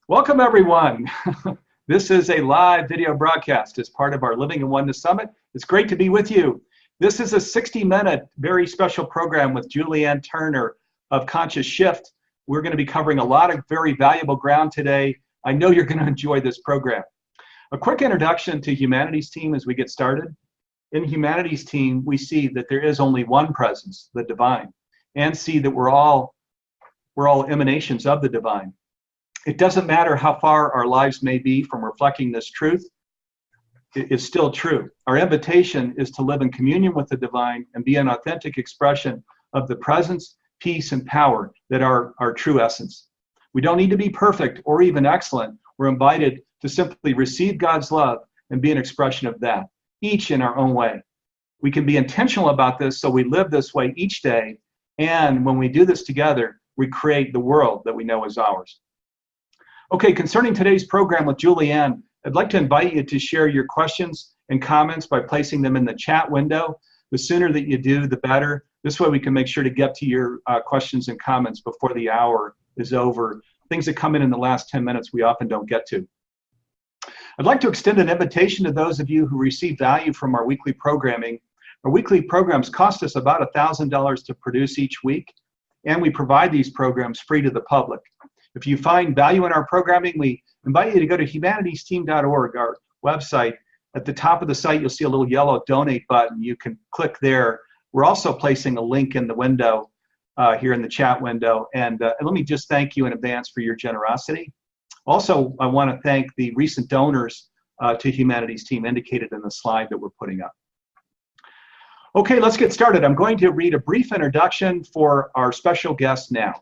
Welcome, everyone. This is a live video broadcast as part of our Living in Oneness Summit. It's great to be with you. This is a 60-minute, very special program with Julianne Turner of Conscious Shift. We're going to be covering a lot of very valuable ground today. I know you're going to enjoy this program. A quick introduction to Humanities Team as we get started. In Humanities Team, we see that there is only one presence, the divine, and see that we're all emanations of the divine. It doesn't matter how far our lives may be from reflecting this truth, it is still true. Our invitation is to live in communion with the divine and be an authentic expression of the presence, peace, and power that are our true essence. We don't need to be perfect or even excellent. We're invited to simply receive God's love and be an expression of that, each in our own way. We can be intentional about this so we live this way each day, and when we do this together, we create the world that we know is ours. Okay, concerning today's program with Julianne, I'd like to invite you to share your questions and comments by placing them in the chat window. The sooner that you do, the better. This way we can make sure to get to your questions and comments before the hour is over. Things that come in the last 10 minutes we often don't get to. I'd like to extend an invitation to those of you who receive value from our weekly programming. Our weekly programs cost us about $1,000 to produce each week, and we provide these programs free to the public. If you find value in our programming, we invite you to go to humanitiesteam.org, our website. At the top of the site, you'll see a little yellow donate button. You can click there. We're also placing a link in the window here in the chat window. And let me just thank you in advance for your generosity. Also, I want to thank the recent donors to Humanities Team indicated in the slide that we're putting up. Okay, let's get started. I'm going to read a brief introduction for our special guest now.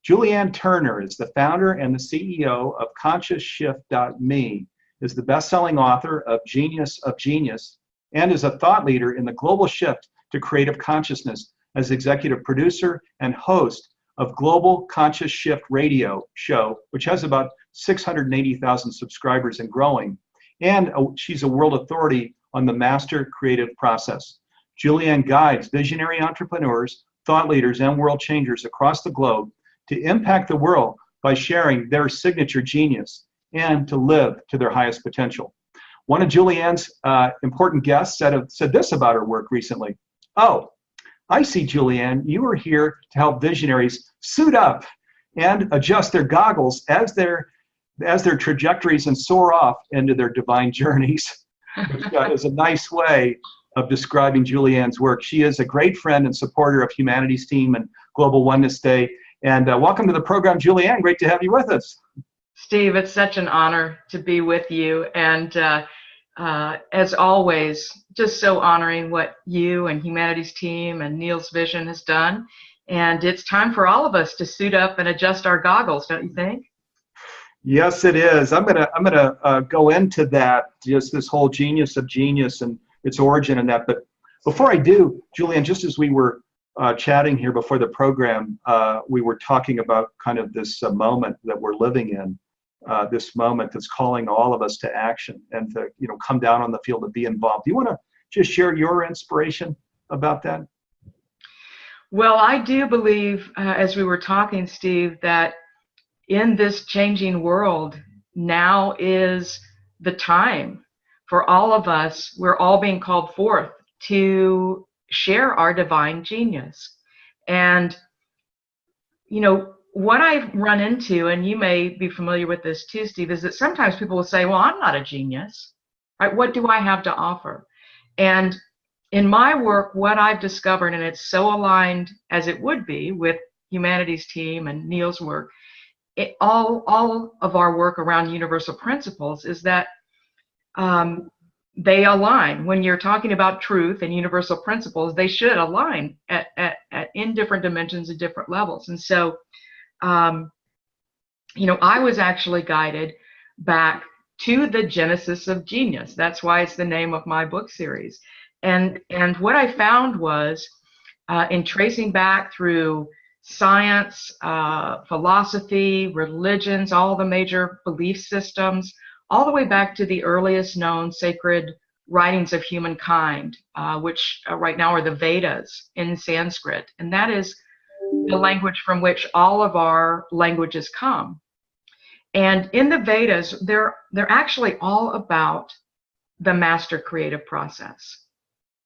Julianne Turner is the founder and the CEO of ConsciousShift.me, is the best-selling author of Genius of Genius, and is a thought leader in the global shift to creative consciousness as executive producer and host of Global Conscious Shift radio show, which has about 680,000 subscribers and growing. And she's a world authority on the master creative process. Julianne guides visionary entrepreneurs, thought leaders, and world changers across the globe to impact the world by sharing their signature genius and to live to their highest potential. One of Julianne's important guests said this about her work recently. Oh, I see, Julianne, you are here to help visionaries suit up and adjust their goggles as their trajectories and soar off into their divine journeys, which is a nice way of describing Julianne's work. She is a great friend and supporter of Humanities Team and Global Oneness Day. And welcome to the program, Julianne. Great to have you with us. Steve, it's such an honor to be with you. And as always, just so honoring what you and Humanities Team and Neil's vision has done. And it's time for all of us to suit up and adjust our goggles, don't you think? Yes, it is. I'm gonna go into that, just this whole genius of genius and its origin and that. But before I do, Julianne, just as we were chatting here before the program, we were talking about kind of this moment that we're living in, this moment that's calling all of us to action and to come down on the field and be involved. Do you want to just share your inspiration about that? Well, I do believe, as we were talking, Steve, that in this changing world, now is the time for all of us. We're all being called forth to share our divine genius. And, what I've run into, and you may be familiar with this too, Steve, is that sometimes people will say, well, I'm not a genius, right? What do I have to offer? And in my work, what I've discovered, and it's so aligned as it would be with Humanities Team and Neil's work, all of our work around universal principles is that they align. When you're talking about truth and universal principles, they should align in different dimensions at different levels. And so, I was actually guided back to the genesis of genius. That's why it's the name of my book series. And what I found was, in tracing back through science, philosophy, religions, all the major belief systems, all the way back to the earliest known sacred writings of humankind, which right now are the Vedas in Sanskrit. And that is the language from which all of our languages come. And in the Vedas, they're actually all about the master creative process.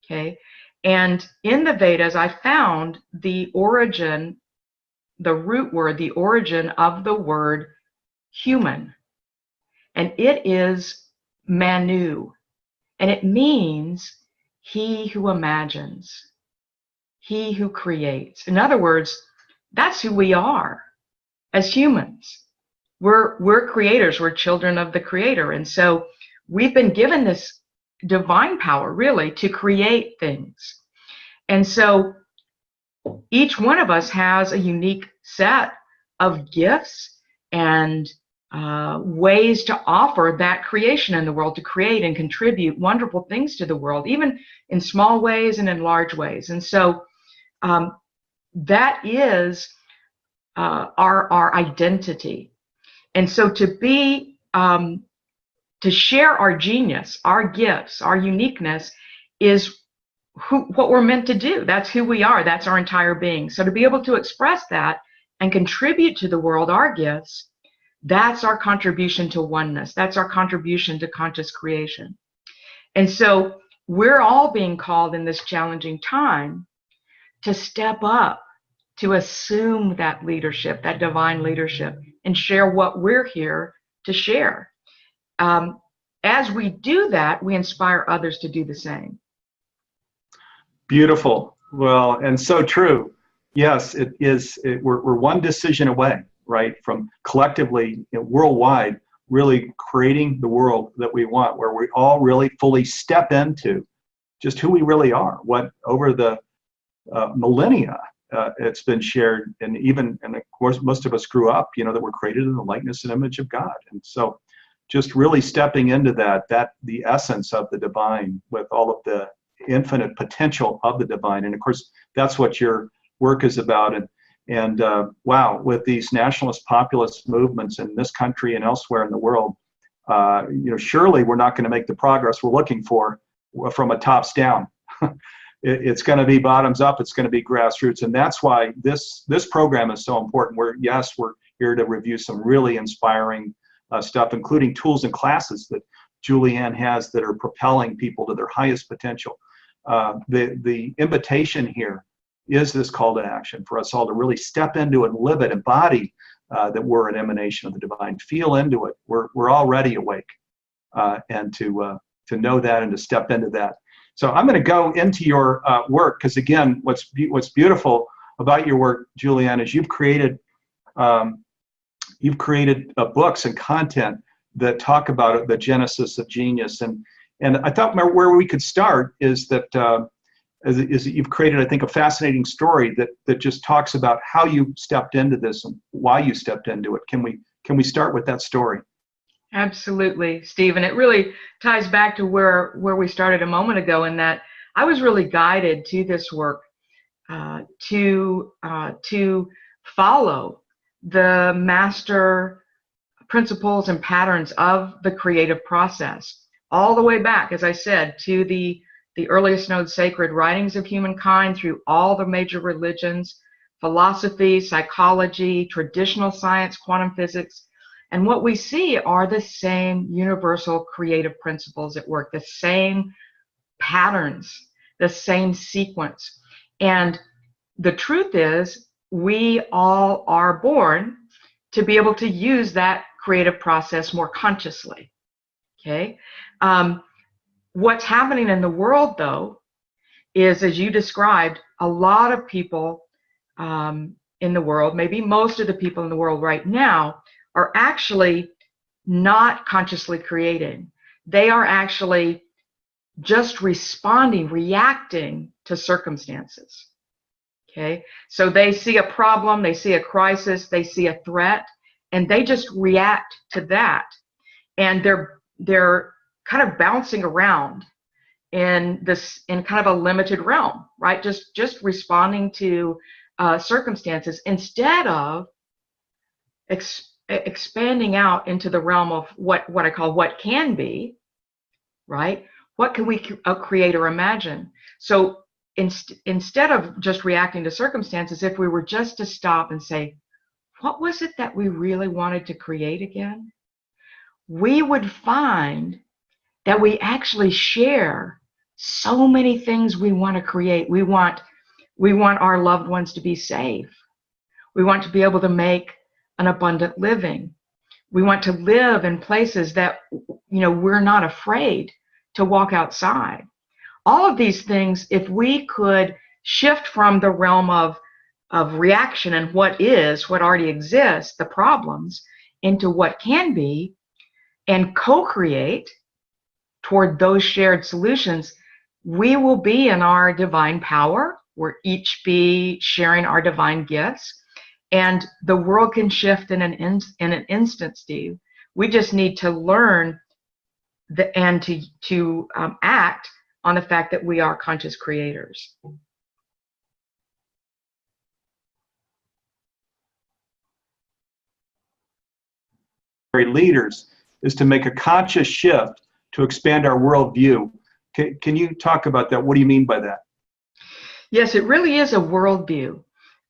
Okay. And in the Vedas, I found the origin, the root word, the origin of the word human. And it is Manu. And it means he who imagines, he who creates. In other words, that's who we are as humans. We're creators. We're children of the Creator. And so we've been given this divine power, really, to create things. And so each one of us has a unique set of gifts and ways to offer that creation in the world, to create and contribute wonderful things to the world, even in small ways and in large ways. And so that is our identity. And so to share our genius, our gifts, our uniqueness is what we're meant to do. That's who we are. That's our entire being. So to be able to express that and contribute to the world our gifts, that's our contribution to oneness. That's our contribution to conscious creation. And so we're all being called in this challenging time to step up, to assume that leadership, that divine leadership, and share what we're here to share. As we do that, we inspire others to do the same. Beautiful. Well, and so true. Yes, it is. We're one decision away, right, from collectively, worldwide, really creating the world that we want, where we all really fully step into just who we really are. What over the millennia it's been shared, and of course most of us grew up, that we're created in the likeness and image of God. And so just really stepping into that the essence of the divine with all of the infinite potential of the divine. And of course that's what your work is about. And wow, with these nationalist populist movements in this country and elsewhere in the world, surely we're not going to make the progress we're looking for from a tops down. It's going to be bottoms up. It's going to be grassroots. And that's why this program is so important. We're here to review some really inspiring stuff, including tools and classes that Julianne has that are propelling people to their highest potential. The invitation here is this call to action for us all to really step into it, live it, embody that we're an emanation of the divine. Feel into it. We're already awake, and to know that and to step into that. So I'm going to go into your work, because again, what's beautiful about your work, Julianne, is you've created books and content that talk about the genesis of genius. And I thought where we could start is that you've created, I think, a fascinating story that just talks about how you stepped into this and why you stepped into it. Can we start with that story? Absolutely, Steve. And it really ties back to where we started a moment ago, in that I was really guided to this work to follow the master principles and patterns of the creative process, all the way back, as I said, to the earliest known sacred writings of humankind, through all the major religions, philosophy, psychology, traditional science, quantum physics. And what we see are the same universal creative principles at work, the same patterns, the same sequence. And the truth is, we all are born to be able to use that creative process more consciously. Okay. What's happening in the world, though, is, as you described, a lot of people in the world, maybe most of the people in the world right now, are actually not consciously creating. They are actually just reacting to circumstances. Okay, so they see a problem, they see a crisis, they see a threat, and they just react to that. And they're kind of bouncing around in kind of a limited realm, right? Just responding to circumstances, instead of expanding out into the realm of what I call what can be, right? What can we create or imagine? So instead of just reacting to circumstances, if we were just to stop and say, what was it that we really wanted to create again? We would find that we actually share so many things we want to create. We want our loved ones to be safe. We want to be able to make an abundant living. We want to live in places that, we're not afraid to walk outside. All of these things, if we could shift from the realm of reaction and what already exists, the problems, into what can be, and co-create toward those shared solutions, we will be in our divine power. We'll each be sharing our divine gifts, and the world can shift in an instant, Steve. We just need to learn and to act on the fact that we are conscious creators. Leaders is to make a conscious shift to expand our worldview. Can you talk about that? What do you mean by that? Yes, it really is a worldview.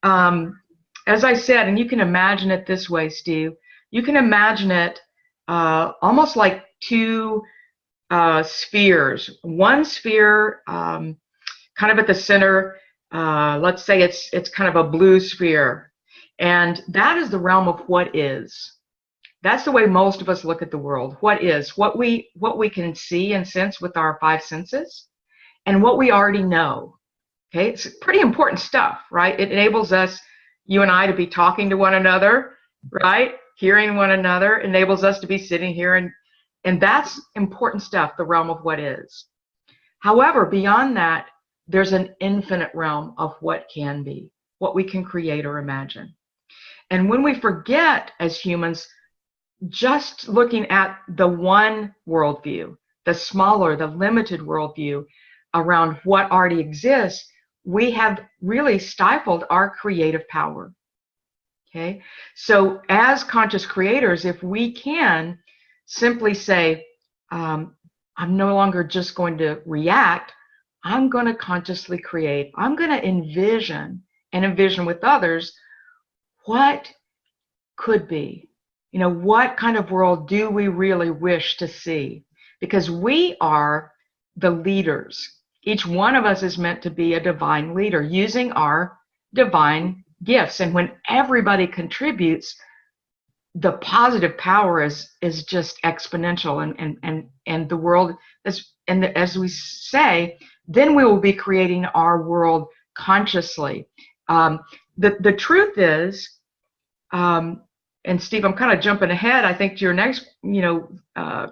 As I said, and you can imagine it this way, Steve, you can imagine it almost like two spheres. One sphere, kind of at the center, let's say it's kind of a blue sphere, and that is the realm of what is. That's the way most of us look at the world. What is, what we can see and sense with our five senses, and what we already know. Okay, it's pretty important stuff, right? It enables us, you and I, to be talking to one another, right? Hearing one another, enables us to be sitting here, and that's important stuff, the realm of what is. However, beyond that, there's an infinite realm of what can be, what we can create or imagine. And when we forget as humans just looking at the one worldview, the smaller, the limited worldview around what already exists, we have really stifled our creative power. Okay, so as conscious creators, if we can simply say, I'm no longer just going to react, I'm going to consciously create, I'm going to envision with others what could be. What kind of world do we really wish to see? Because we are the leaders. Each one of us is meant to be a divine leader using our divine gifts. And when everybody contributes, the positive power is just exponential. And the world, as we say, then we will be creating our world consciously. The truth is, and Steve, I'm kind of jumping ahead. I think to your next,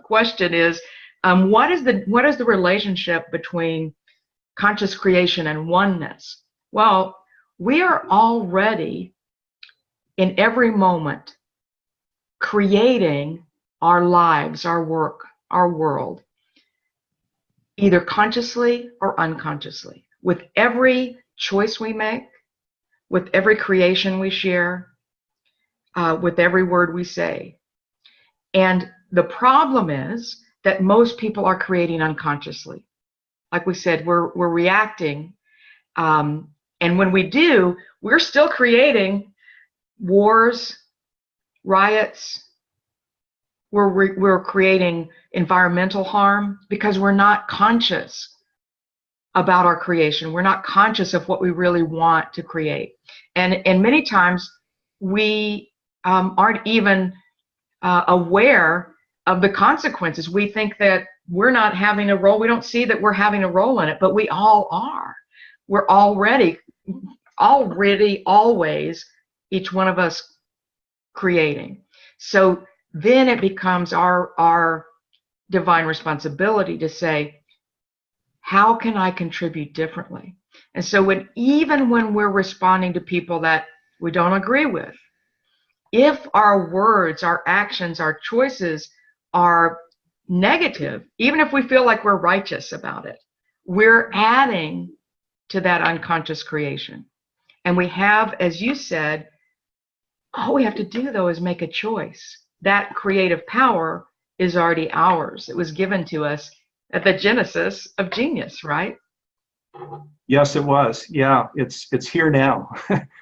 question is, what is the relationship between conscious creation and oneness? Well, we are already in every moment creating our lives, our work, our world, either consciously or unconsciously. With every choice we make, with every creation we share, with every word we say. And the problem is that most people are creating unconsciously. Like we said, we're reacting. And when we do, we're still creating wars, riots. We're creating environmental harm because we're not conscious about our creation. We're not conscious of what we really want to create. And many times we aren't even aware of the consequences. We think that we're not having a role. We don't see that we're having a role in it, but we all are. We're already always, each one of us, creating. So then it becomes our divine responsibility to say, how can I contribute differently? And so even when we're responding to people that we don't agree with, if our words, our actions, our choices are negative, even if we feel like we're righteous about it, we're adding to that unconscious creation. And we have, as you said, all we have to do, though, is make a choice. That creative power is already ours. It was given to us at the genesis of genius, right? Yes, it was. Yeah, it's here now.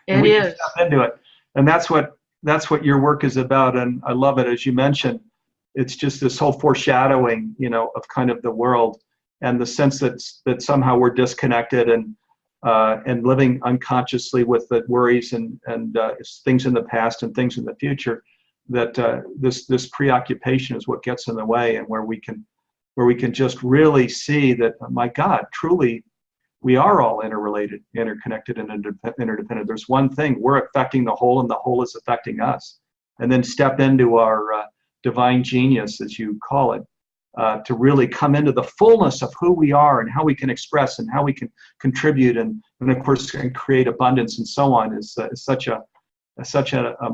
It we is. can step into it. And that's what that's what your work is about, and I love it. As you mentioned, it's just this whole foreshadowing, of kind of the world, and the sense that somehow we're disconnected and living unconsciously with the worries and things in the past and things in the future. That this preoccupation is what gets in the way, and where we can just really see that, my God, truly, we are all interrelated, interconnected, and interdependent. There's one thing: we're affecting the whole, and the whole is affecting us. And then step into our divine genius, as you call it, to really come into the fullness of who we are and how we can express and how we can contribute and of course can create abundance and so on is such a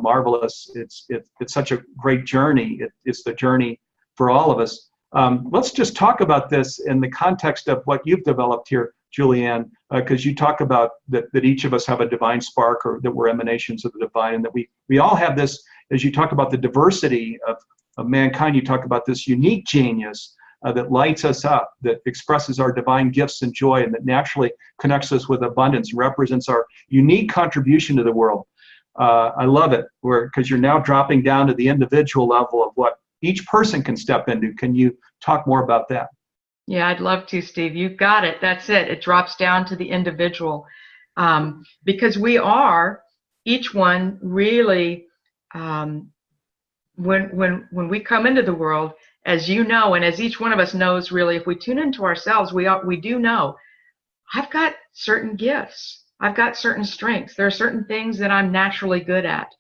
marvelous, it's such a great journey. It's the journey for all of us. Let's just talk about this in the context of what you've developed here, Julianne, because you talk about that each of us have a divine spark, or that we're emanations of the divine, and that we all have this. As you talk about the diversity of mankind, you talk about this unique genius that lights us up, that expresses our divine gifts and joy, and that naturally connects us with abundance, represents our unique contribution to the world. I love it, because you're now dropping down to the individual level of what each person can step into. Can you talk more about that? Yeah, I'd love to, Steve. You've got it. That's it. It drops down to the individual, because we are each one really. When we come into the world, as you know, and as each one of us knows, really, if we tune into ourselves, we do know, I've got certain gifts. I've got certain strengths. There are certain things that I'm naturally good at.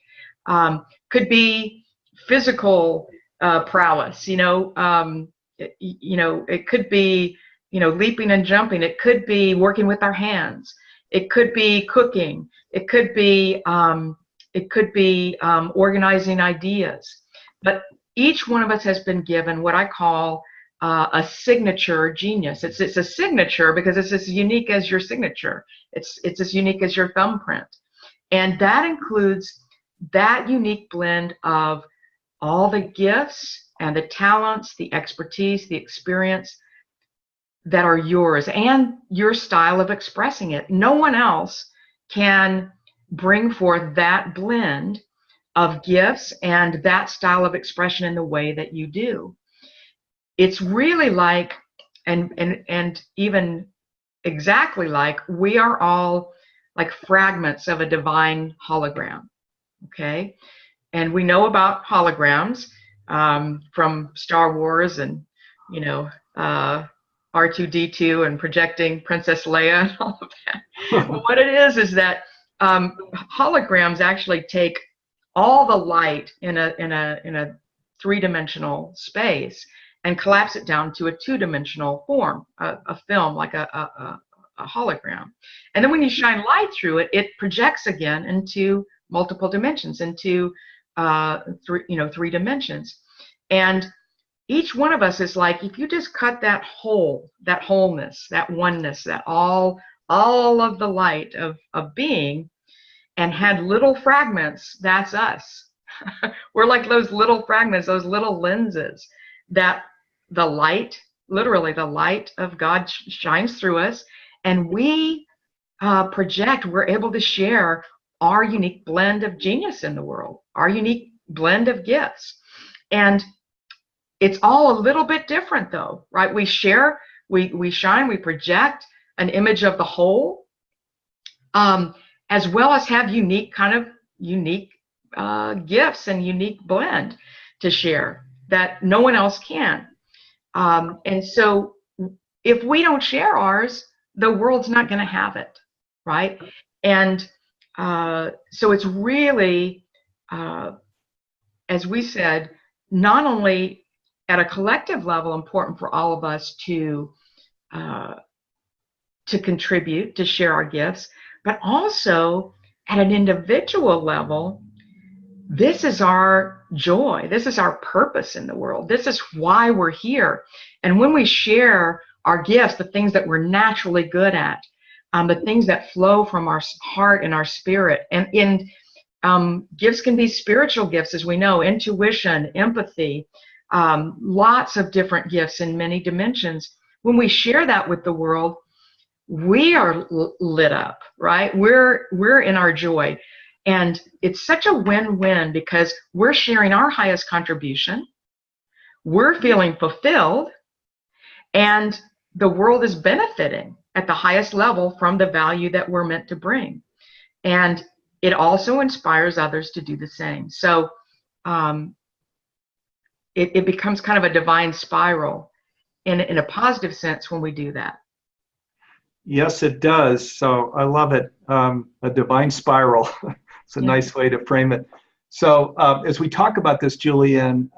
Could be physical prowess, it could be, leaping and jumping. It could be working with our hands. It could be cooking. It could be organizing ideas. But each one of us has been given what I call a signature genius. It's a signature because it's as unique as your signature. It's as unique as your thumbprint. And that includes that unique blend of all the gifts and the talents, the expertise, the experience that are yours, and your style of expressing it. No one else can bring forth that blend of gifts and that style of expression in the way that you do. It's really like, and even exactly like, we are all like fragments of a divine hologram, okay? And we know about holograms from Star Wars and, R2-D2 and projecting Princess Leia and all of that. What it is that holograms actually take all the light in a three-dimensional space and collapse it down to a two-dimensional form, a film, like a hologram. And then when you shine light through it, it projects again into multiple dimensions, into three dimensions. And each one of us is like, if you just cut that wholeness, that oneness, that all of the light of being, and had little fragments, that's us. We're like those little fragments, those little lenses that the light, literally the light of God shines through us, and we project, we're able to share our unique blend of genius in the world, our unique blend of gifts. And it's all a little bit different though, right? We share, we shine, we project an image of the whole, as well as have unique gifts and unique blend to share that no one else can. And so if we don't share ours, the world's not going to have it, right? And so it's really, as we said, not only at a collective level important for all of us to contribute, to share our gifts, but also at an individual level, this is our joy. This is our purpose in the world. This is why we're here. And when we share our gifts, the things that we're naturally good at, the things that flow from our heart and our spirit, and gifts can be spiritual gifts, as we know, intuition, empathy, lots of different gifts in many dimensions. When we share that with the world, we are lit up, right? We're in our joy. And it's such a win-win because we're sharing our highest contribution, we're feeling fulfilled, and the world is benefiting at the highest level from the value that we're meant to bring. And it also inspires others to do the same. So it becomes kind of a divine spiral in a positive sense when we do that. Yes, it does. So I love it. A divine spiral. It's a nice way to frame it. So as we talk about this, Julianne,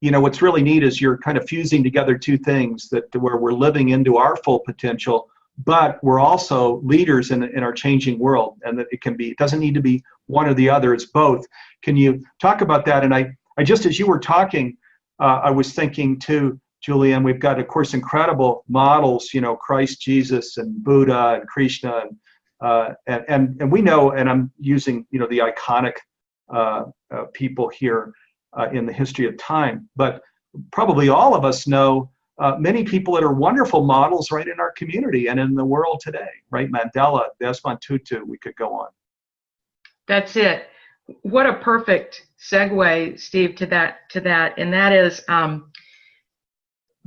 what's really neat is you're kind of fusing together two things where we're living into our full potential, but we're also leaders in our changing world, and that it doesn't need to be one or the other, it's both. Can you talk about that? And I just, as you were talking, I was thinking too, Julianne, we've got, of course, incredible models, Christ, Jesus, and Buddha, and Krishna, and we know, and I'm using, the iconic people here in the history of time, but probably all of us know many people that are wonderful models right in our community and in the world today, right? Mandela, Desmond Tutu, we could go on. That's it. What a perfect segue, Steve, to that, and that is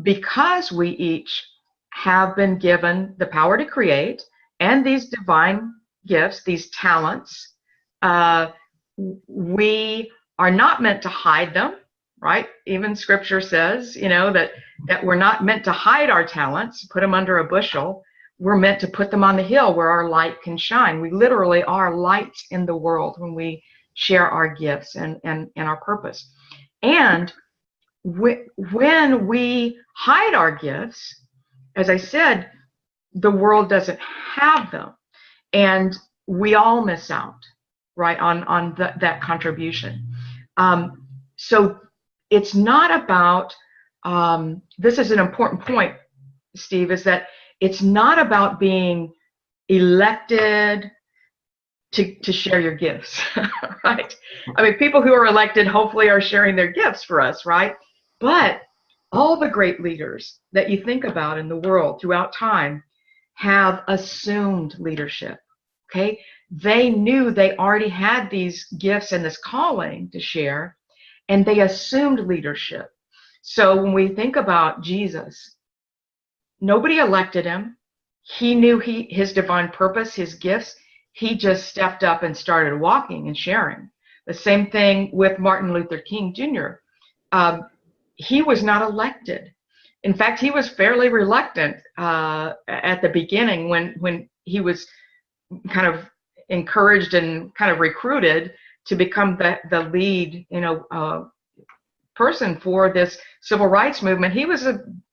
because we each have been given the power to create and these divine gifts, these talents, we are not meant to hide them, right? Even Scripture says, that we're not meant to hide our talents, put them under a bushel. We're meant to put them on the hill where our light can shine. We literally are lights in the world when we share our gifts and our purpose. And when we hide our gifts, as I said, the world doesn't have them, and we all miss out, right, on that contribution. So it's not about, this is an important point, Steve, is that it's not about being elected to share your gifts, right? I mean, people who are elected hopefully are sharing their gifts for us, right? But all the great leaders that you think about in the world throughout time have assumed leadership, okay? They knew they already had these gifts and this calling to share, and they assumed leadership. So when we think about Jesus, nobody elected him. He knew his divine purpose, his gifts. He just stepped up and started walking and sharing. The same thing with Martin Luther King Jr. He was not elected. In fact, he was fairly reluctant at the beginning when he was kind of encouraged and kind of recruited to become the lead, person for this civil rights movement. He was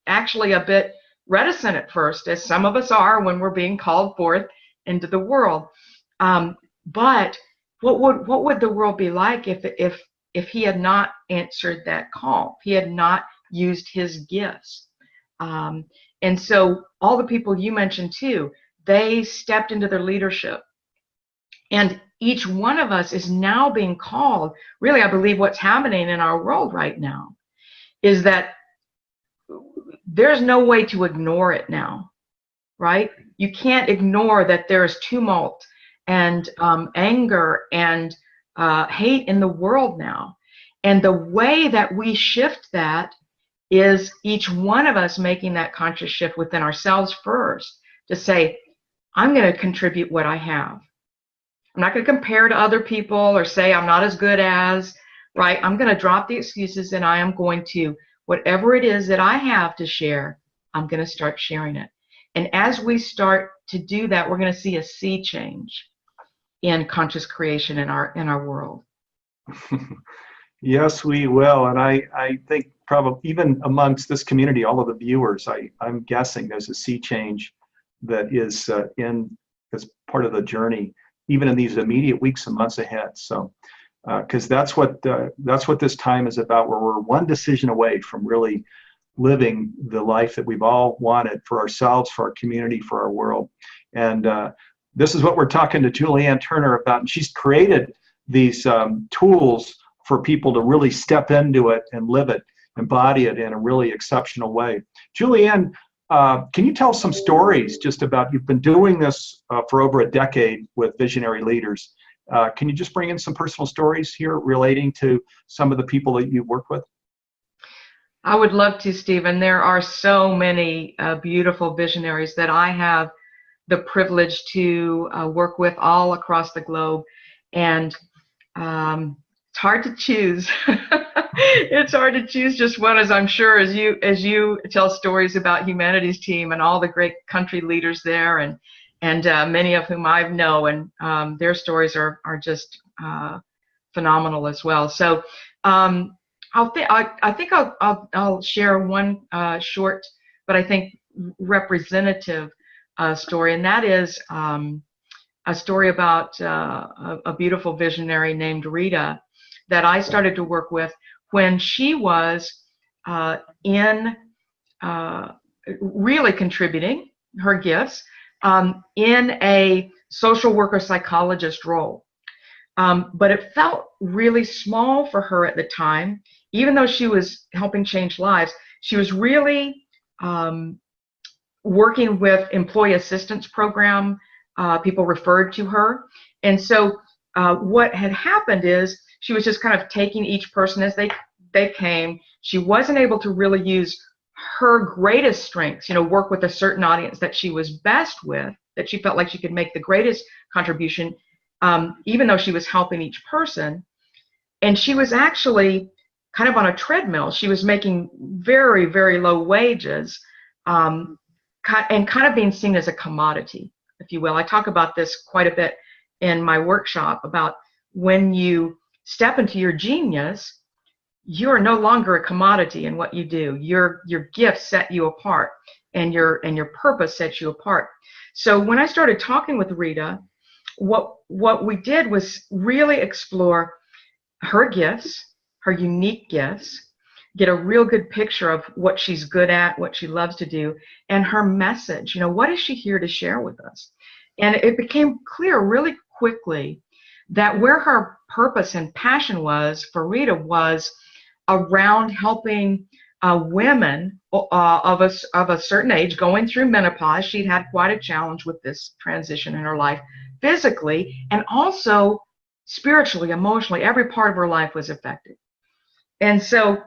actually a bit reticent at first, as some of us are when we're being called forth into the world. But what would the world be like if he had not answered that call? He had not used his gifts. And so all the people you mentioned too, they stepped into their leadership. And each one of us is now being called. Really, I believe what's happening in our world right now is that there's no way to ignore it now, right? You can't ignore that there's tumult and anger and hate in the world now. And the way that we shift that is each one of us making that conscious shift within ourselves first to say, I'm going to contribute what I have. I'm not going to compare to other people or say I'm not as good as, right? I'm going to drop the excuses and I am going to, whatever it is that I have to share, I'm going to start sharing it. And as we start to do that, we're going to see a sea change in conscious creation in our world. Yes, we will. And I think probably even amongst this community, all of the viewers, I'm guessing there's a sea change that is as part of the journey, even in these immediate weeks and months ahead. So, because that's what this time is about, where we're one decision away from really living the life that we've all wanted for ourselves, for our community, for our world. And this is what we're talking to Julianne Turner about. And she's created these tools for people to really step into it and live it, embody it in a really exceptional way. Julianne, can you tell some stories just about, you've been doing this for over a decade with visionary leaders. Can you just bring in some personal stories here relating to some of the people that you've worked with? I would love to, Stephen. There are so many beautiful visionaries that I have the privilege to work with all across the globe, and it's hard to choose. It's hard to choose just one, as I'm sure as you tell stories about Humanities Team and all the great country leaders there, and many of whom I know, and their stories are just phenomenal as well. So I think I'll share one short, but I think representative story, and that is a story about a beautiful visionary named Rita that I started to work with when she was in really contributing her gifts in a social worker psychologist role. But it felt really small for her at the time. Even though she was helping change lives, she was really working with employee assistance program. People referred to her. And so what had happened is she was just kind of taking each person as they came. She wasn't able to really use her greatest strengths, work with a certain audience that she was best with, that she felt like she could make the greatest contribution, even though she was helping each person. And she was actually kind of on a treadmill. She was making very, very low wages, and kind of being seen as a commodity, if you will. I talk about this quite a bit in my workshop about when you step into your genius, you are no longer a commodity in what you do. Your gifts set you apart, and your purpose sets you apart. So when I started talking with Rita, what we did was really explore her gifts, her unique gifts, get a real good picture of what she's good at, what she loves to do, and her message. What is she here to share with us? And it became clear really quickly that where her purpose and passion was for Rita was around helping women of a certain age going through menopause. She'd had quite a challenge with this transition in her life, physically and also spiritually, emotionally. Every part of her life was affected. And so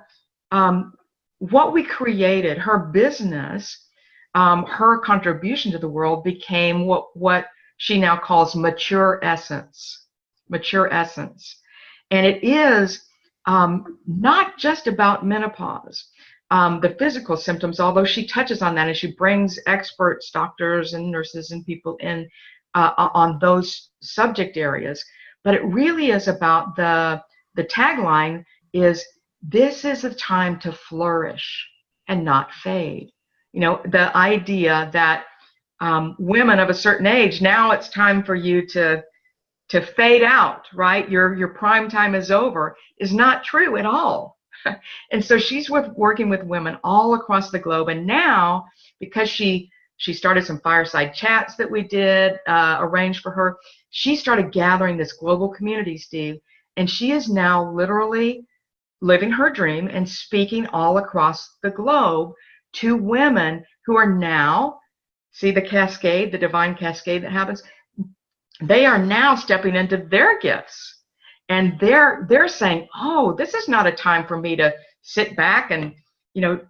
what we created, her business, her contribution to the world became what she now calls mature essence. Mature essence. And it is not just about menopause, the physical symptoms, although she touches on that and she brings experts, doctors and nurses and people in on those subject areas. But it really is about the tagline is, this is a time to flourish and not fade. The idea that women of a certain age, now it's time for you to fade out, right? Your prime time is over, is not true at all. And so she's working with women all across the globe. And now, because she started some fireside chats that we did arrange for her, she started gathering this global community, Steve, and she is now literally living her dream and speaking all across the globe to women who are now, see the cascade, the divine cascade that happens, they are now stepping into their gifts. And they're saying, oh, this is not a time for me to sit back and,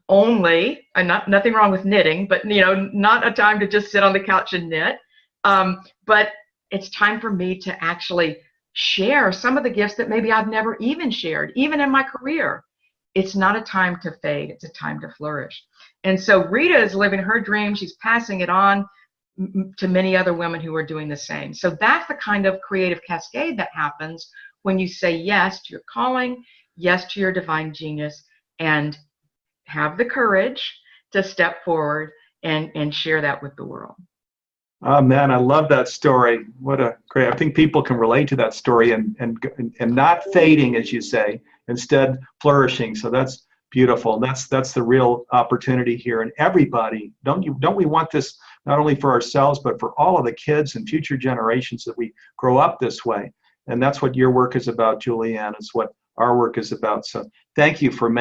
only, and nothing wrong with knitting, but, not a time to just sit on the couch and knit. But it's time for me to actually share some of the gifts that maybe I've never even shared, even in my career. It's not a time to fade. It's a time to flourish. And so Rita is living her dream. She's passing it on to many other women who are doing the same. So that's the kind of creative cascade that happens when you say yes to your calling, yes to your divine genius, and have the courage to step forward and share that with the world. Oh man, I love that story. What a great, I think people can relate to that story and not fading, as you say, instead flourishing. So that's beautiful. That's the real opportunity here. And everybody, don't we want this not only for ourselves, but for all of the kids and future generations that we grow up this way. And that's what your work is about, Julianne, is what our work is about. So thank you for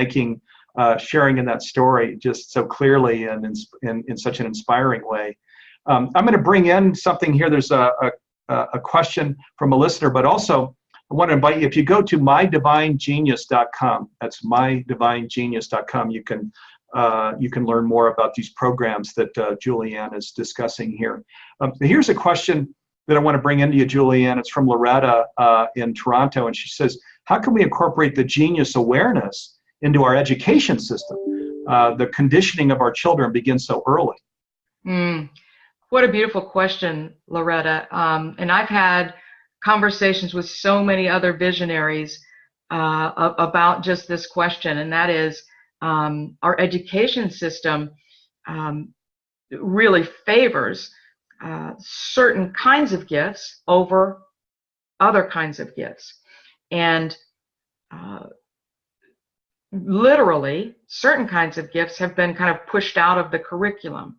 sharing in that story just so clearly and in such an inspiring way. I'm going to bring in something here. There's a a question from a listener, but also I want to invite you, if you go to mydivinegenius.com, that's mydivinegenius.com, you can learn more about these programs that Julianne is discussing here. Here's a question that I want to bring into you, Julianne. It's from Loretta in Toronto, and she says, how can we incorporate the genius awareness into our education system? The conditioning of our children begins so early. What a beautiful question, Loretta. And I've had conversations with so many other visionaries about just this question, and that is our education system really favors certain kinds of gifts over other kinds of gifts. And literally, certain kinds of gifts have been kind of pushed out of the curriculum.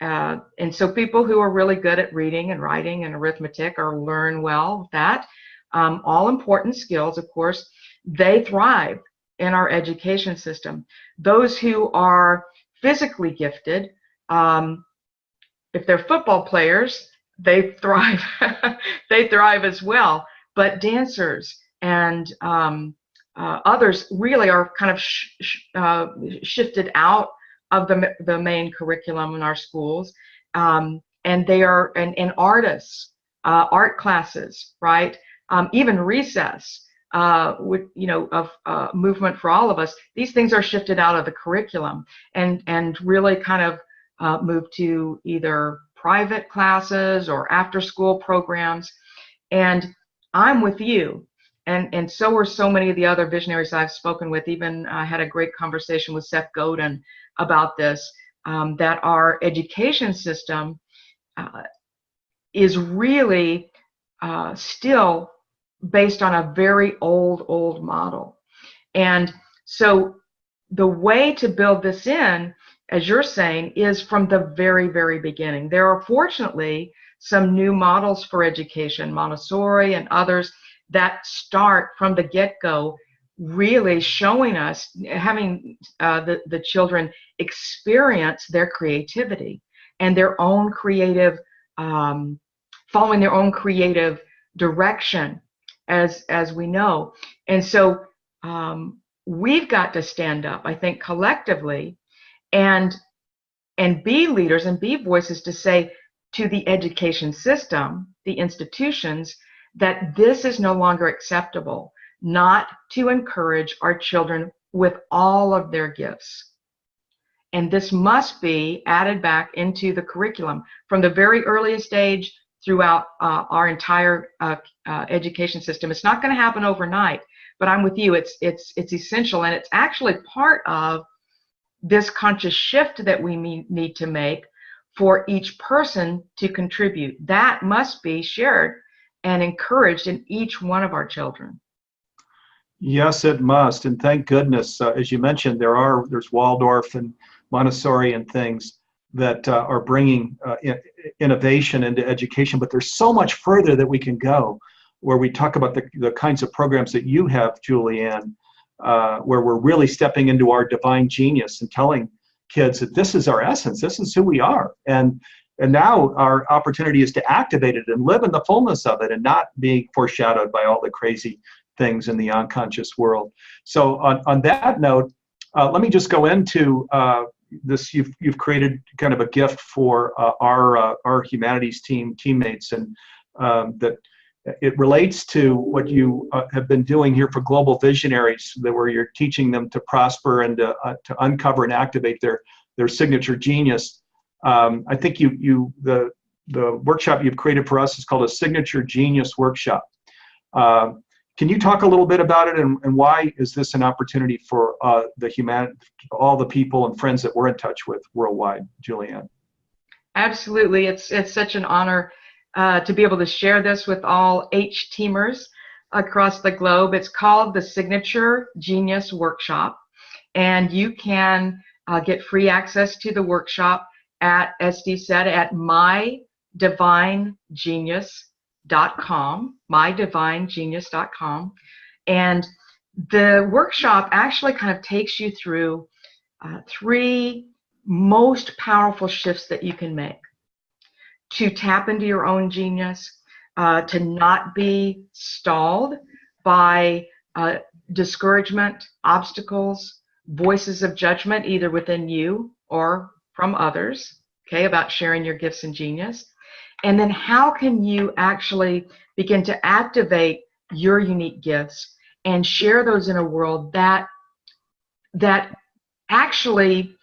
And so people who are really good at reading and writing and arithmetic or learn well with that, all important skills, of course, they thrive in our education system. Those who are physically gifted, if they're football players, they thrive. They thrive as well. But dancers and others really are kind of shifted out of the main curriculum in our schools, and they are and artists, art classes, right? Even recess, with of movement for all of us. These things are shifted out of the curriculum and really kind of moved to either private classes or after school programs. And I'm with you. And so are so many of the other visionaries I've spoken with. Even I had a great conversation with Seth Godin about this, that our education system is really still based on a very old model. And so the way to build this in, as you're saying, is from the very, very beginning. There are fortunately some new models for education, Montessori and others, that start from the get-go, really showing us, having the children experience their creativity and their own creative, following their own creative direction, as we know. And so we've got to stand up, I think, collectively, and be leaders and be voices to say to the education system, the institutions, that this is no longer acceptable, not to encourage our children with all of their gifts. And this must be added back into the curriculum from the very earliest age throughout our entire education system. It's not going to happen overnight, but I'm with you. It's essential, and it's actually part of this conscious shift that we need to make for each person to contribute. That must be shared and encouraged in each one of our children. Yes, it must, and thank goodness, as you mentioned, there's Waldorf and Montessori and things that are bringing innovation into education, but there's so much further that we can go, where we talk about the kinds of programs that you have, Julianne, where we're really stepping into our divine genius and telling kids that this is our essence, this is who we are, and now our opportunity is to activate it and live in the fullness of it and not being foreshadowed by all the crazy things in the unconscious world. So on that note, let me just go into this. You've created kind of a gift for our humanities teammates, and that it relates to what you have been doing here for Global Visionaries, where you're teaching them to prosper and to uncover and activate their signature genius. I think the workshop you've created for us is called a Signature Genius Workshop. Can you talk a little bit about it, and why is this an opportunity for all the people and friends that we're in touch with worldwide, Julianne? Absolutely, it's such an honor to be able to share this with all H-teamers across the globe. It's called the Signature Genius Workshop, and you can get free access to the workshop at, as Steve said, at mydivinegenius.com, and the workshop actually kind of takes you through 3 most powerful shifts that you can make to tap into your own genius, to not be stalled by discouragement, obstacles, voices of judgment, either within you or from others, okay, about sharing your gifts and genius. And then how can you actually begin to activate your unique gifts and share those in a world that actually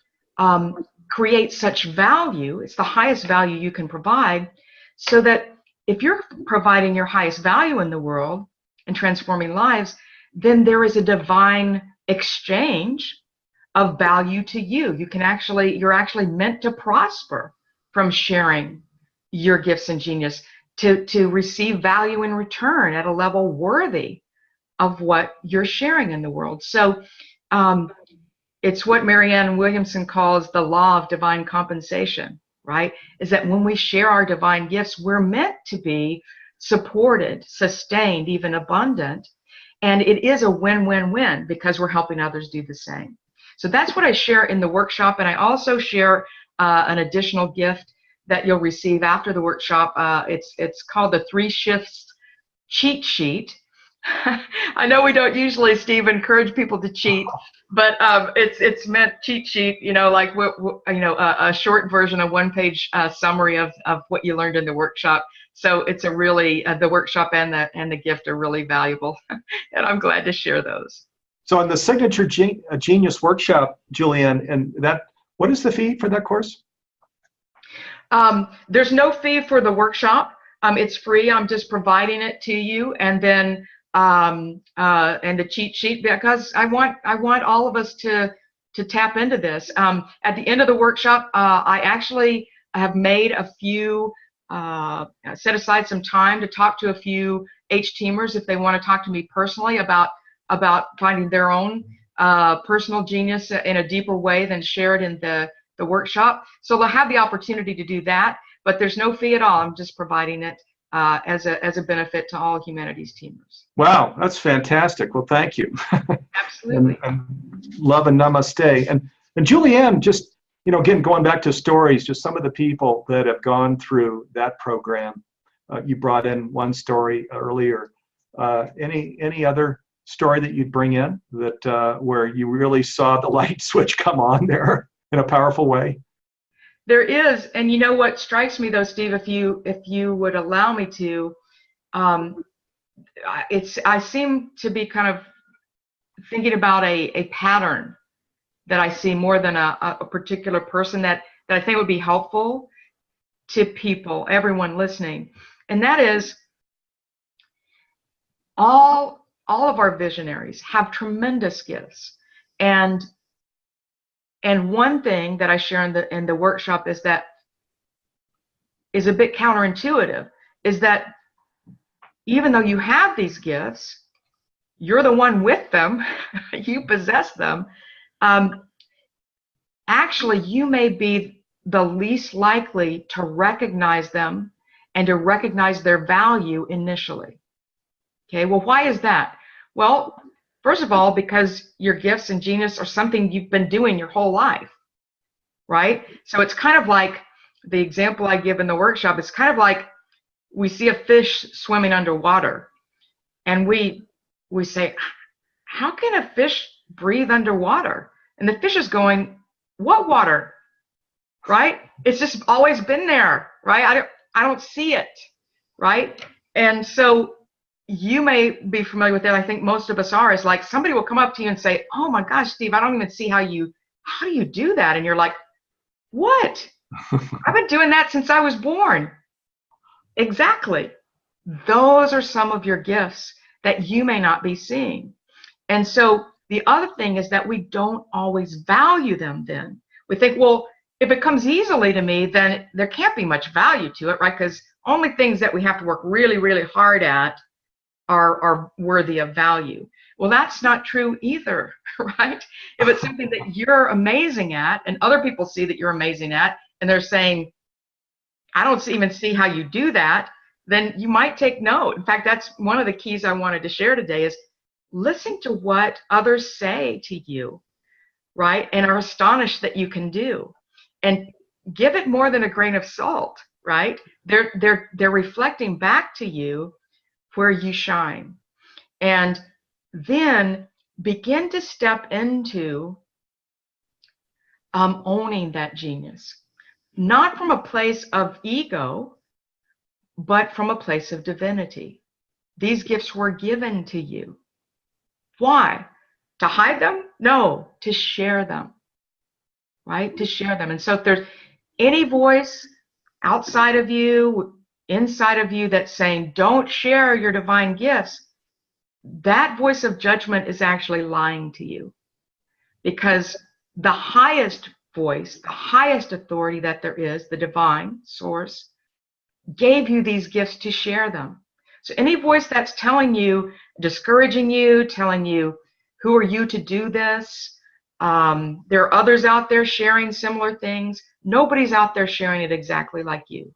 creates such value? It's the highest value you can provide, so that if you're providing your highest value in the world and transforming lives, then there is a divine exchange of value to you. You're actually meant to prosper from sharing your gifts and genius, to receive value in return at a level worthy of what you're sharing in the world. So it's what Marianne Williamson calls the law of divine compensation, right? Is that when we share our divine gifts, we're meant to be supported, sustained, even abundant. And it is a win-win-win, because we're helping others do the same. So that's what I share in the workshop. And I also share an additional gift that you'll receive after the workshop. It's called the 3 Shifts Cheat Sheet. I know we don't usually, Steve, encourage people to cheat, but it's meant cheat sheet, like a short version, a 1-page summary of what you learned in the workshop. So it's a really the workshop and the gift are really valuable, and I'm glad to share those. So on the Signature Genius Workshop, Julianne, and what is the fee for that course? There's no fee for the workshop. It's free. I'm just providing it to you, and then and the cheat sheet, because I want all of us to tap into this. At the end of the workshop, I actually have made a few set aside some time to talk to a few H-teamers if they want to talk to me personally about finding their own personal genius in a deeper way than shared in the workshop. So they'll have the opportunity to do that, but there's no fee at all. I'm just providing it as a benefit to all humanities teamers. Wow, that's fantastic. Well, thank you. Absolutely. and love and namaste. And Julianne, just again, going back to stories, just some of the people that have gone through that program. You brought in one story earlier. Any other story that you'd bring in that where you really saw the light switch come on there in a powerful way? There is, and you know what strikes me though, Steve, if you would allow me to, I seem to be kind of thinking about a pattern that I see more than a particular person that I think would be helpful to people, everyone listening, and that is all of our visionaries have tremendous gifts, and one thing that I share in the workshop is that is a bit counterintuitive, is that even though you have these gifts, you're the one with them, you possess them, actually you may be the least likely to recognize them and to recognize their value initially. Okay, well, why is that? Well, first of all, because your gifts and genius are something you've been doing your whole life, right? So it's kind of like the example I give in the workshop. It's kind of like we see a fish swimming underwater, and we say, how can a fish breathe underwater? And the fish is going, what water? Right? It's just always been there, right? I don't see it, right? And so you may be familiar with that. I think most of us are. Is like somebody will come up to you and say, oh my gosh, Steve, I don't even see how do you do that? And you're like, what? I've been doing that since I was born. Exactly. Those are some of your gifts that you may not be seeing. And so the other thing is that we don't always value them then. We think, well, if it comes easily to me, then there can't be much value to it, right? Because only things that we have to work really, really hard at are worthy of value. Well, that's not true either, right? If it's something that you're amazing at and other people see that you're amazing at, and they're saying, I don't even see how you do that, then you might take note. In fact, that's one of the keys I wanted to share today is listen to what others say to you, right? And are astonished that you can do. And give it more than a grain of salt, right? they're reflecting back to you where you shine. And then begin to step into owning that genius, not from a place of ego, but from a place of divinity. These gifts were given to you. Why? To hide them? No, to share them, right? To share them. And so if there's any voice outside of you, inside of you that's saying, don't share your divine gifts, that voice of judgment is actually lying to you. Because the highest voice, the highest authority that there is, the divine source, gave you these gifts to share them. So any voice that's telling you, discouraging you, telling you, who are you to do this? There are others out there sharing similar things. Nobody's out there sharing it exactly like you.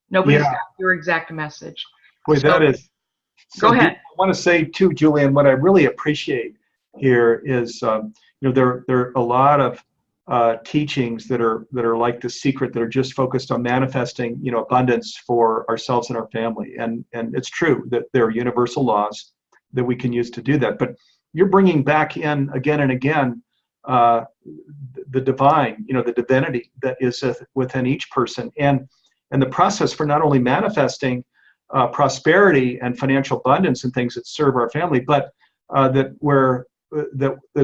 Nobody's got your exact message. Boy, that is. Go ahead. I want to say too, Julianne, what I really appreciate here is, there are a lot of teachings that are like The Secret, that are just focused on manifesting, abundance for ourselves and our family. And it's true that there are universal laws that we can use to do that. But you're bringing back in again and again the divine, the divinity that is within each person, and the process for not only manifesting prosperity and financial abundance and things that serve our family, but that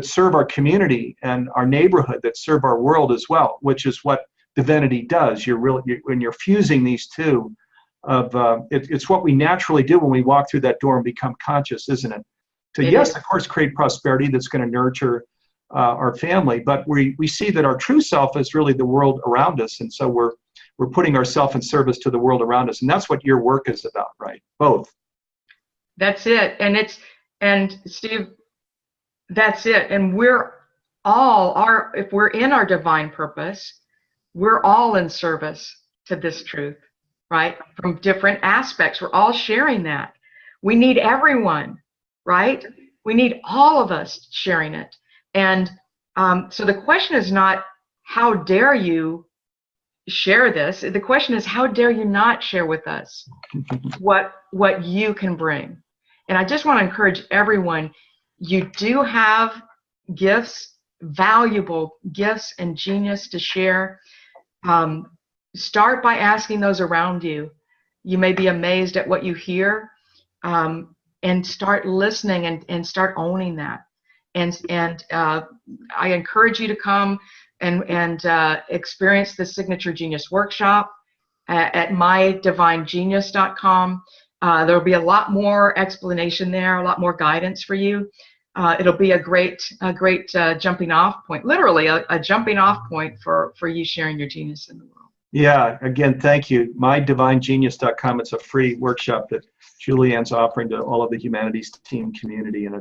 serve our community and our neighborhood, that serve our world as well, which is what divinity does. When you're fusing these two, it's what we naturally do when we walk through that door and become conscious, isn't it? Yes, of course, create prosperity that's going to nurture our family, but we see that our true self is really the world around us, and so we're putting ourselves in service to the world around us, and that's what your work is about, right? Both. That's it, and Steve, that's it. And if we're in our divine purpose, we're all in service to this truth, right? From different aspects, we're all sharing that. We need everyone, right? We need all of us sharing it. And so the question is not, how dare you share this? The question is, how dare you not share with us what you can bring? And I just want to encourage everyone, you do have gifts, valuable gifts and genius to share. Start by asking those around you. You may be amazed at what you hear, and start listening and start owning that. And I encourage you to come and experience the Signature Genius Workshop at mydivinegenius.com. There will be a lot more explanation there, a lot more guidance for you. It'll be a great jumping off point, literally a jumping off point for you sharing your genius in the world. Yeah, again, thank you. mydivinegenius.com. It's a free workshop that Julianne's offering to all of the Humanities Team community, and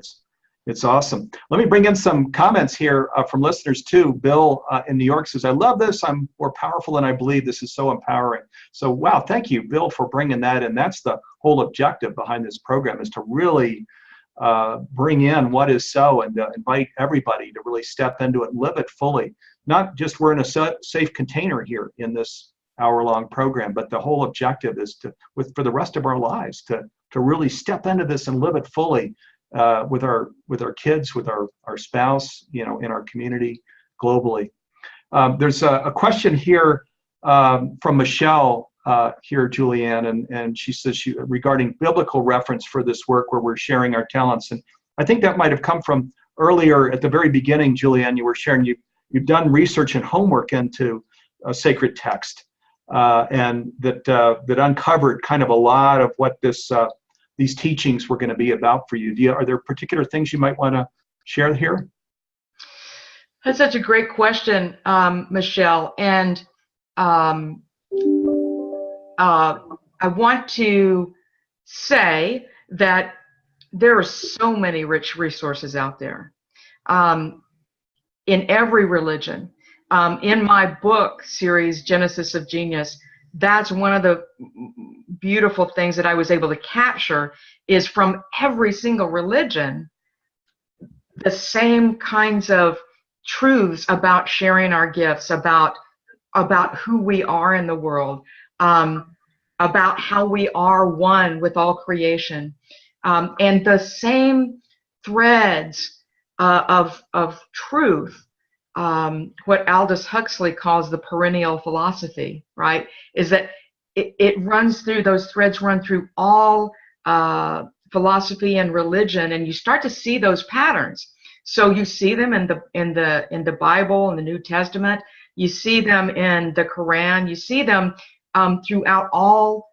it's awesome. Let me bring in some comments here from listeners too. Bill in New York says, I love this. I'm more powerful than I believe. This is so empowering. So, wow, thank you, Bill, for bringing that in. That's the whole objective behind this program, is to really bring in what is so, and invite everybody to really step into it and live it fully. Not just we're in a safe container here in this hour-long program, but the whole objective is for the rest of our lives, to really step into this and live it fully. With our kids, with our spouse, in our community, globally. There's a question here from Michelle here, Julianne, and she says regarding biblical reference for this work where we're sharing our talents. And I think that might have come from earlier at the very beginning, Julianne. You were sharing you've done research and homework into a sacred text, and that uncovered kind of a lot of what these teachings were going to be about for you. Are there particular things you might want to share here? That's such a great question, Michelle. And I want to say that there are so many rich resources out there in every religion. In my book series, Genesis of Genius, that's one of the beautiful things that I was able to capture, is from every single religion, the same kinds of truths about sharing our gifts, about who we are in the world. about how we are one with all creation. And the same threads of truth, what Aldous Huxley calls the perennial philosophy, right, is that it runs through, those threads run through all philosophy and religion, and you start to see those patterns. So you see them in the Bible, in the New Testament. You see them in the Quran. You see them throughout all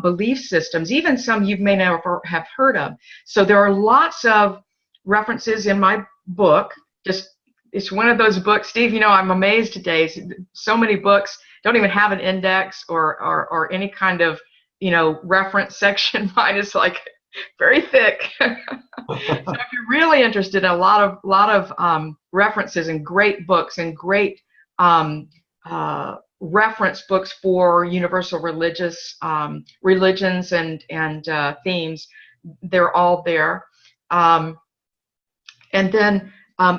belief systems, even some you may never have heard of. So there are lots of references in my book. Just, it's one of those books, Steve, you know, I'm amazed today. So many books don't even have an index or any kind of, you know, reference section. Mine is like very thick. So if you're really interested in a lot of references and great books and great reference books for universal religions and themes, they're all there. And then